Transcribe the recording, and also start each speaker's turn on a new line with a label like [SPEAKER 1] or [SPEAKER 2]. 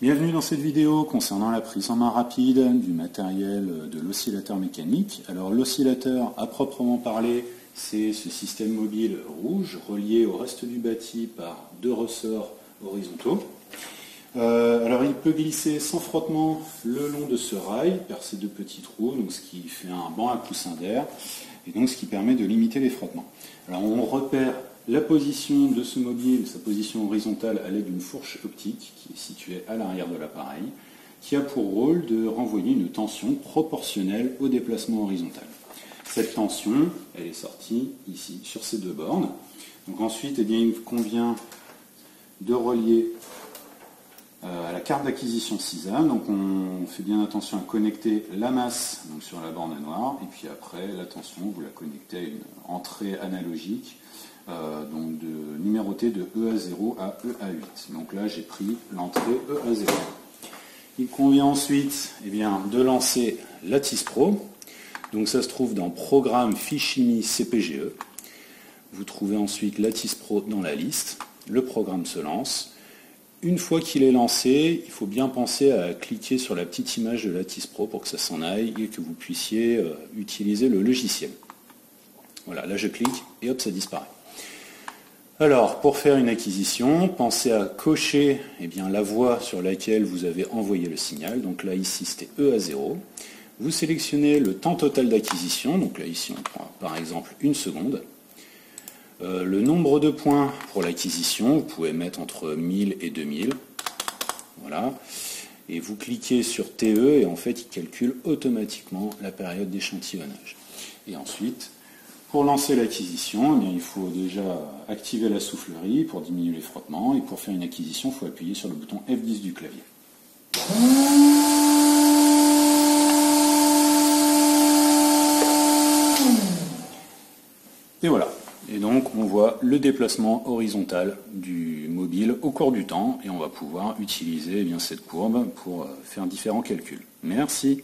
[SPEAKER 1] Bienvenue dans cette vidéo concernant la prise en main rapide du matériel de l'oscillateur mécanique. Alors l'oscillateur à proprement parler, c'est ce système mobile rouge relié au reste du bâti par deux ressorts horizontaux. Alors il peut glisser sans frottement le long de ce rail, par ces deux petits trous, donc ce qui fait un banc à coussin d'air, et donc ce qui permet de limiter les frottements. Alors on repère la position de ce mobile, sa position horizontale à l'aide d'une fourche optique qui est située à l'arrière de l'appareil, qui a pour rôle de renvoyer une tension proportionnelle au déplacement horizontal. Cette tension, elle est sortie ici, sur ces deux bornes. Donc ensuite, eh bien, il convient de relier à la carte d'acquisition CISA. Donc on fait bien attention à connecter la masse donc sur la borne noire, et puis après, la tension, vous la connectez à une entrée analogique, donc numérotée de EA0 à EA8. Donc là, j'ai pris l'entrée EA0. Il convient ensuite de lancer Lattice Pro. Donc ça se trouve dans Programme Fichimi CPGE. Vous trouvez ensuite Lattice Pro dans la liste. Le programme se lance. Une fois qu'il est lancé, il faut bien penser à cliquer sur la petite image de Lattice Pro pour que ça s'en aille et que vous puissiez utiliser le logiciel. Voilà, là je clique et hop, ça disparaît. Alors, pour faire une acquisition, pensez à cocher la voie sur laquelle vous avez envoyé le signal. Donc là, ici, c'était EA0. Vous sélectionnez le temps total d'acquisition. Donc là, ici, on prend par exemple 1 seconde. Le nombre de points pour l'acquisition, vous pouvez mettre entre 1000 et 2000. Voilà. Et vous cliquez sur TE et en fait, il calcule automatiquement la période d'échantillonnage. Et ensuite, pour lancer l'acquisition, il faut déjà activer la soufflerie pour diminuer les frottements. Et pour faire une acquisition, il faut appuyer sur le bouton F10 du clavier. Et voilà. Et donc, on voit le déplacement horizontal du mobile au cours du temps. Et on va pouvoir utiliser cette courbe pour faire différents calculs. Merci.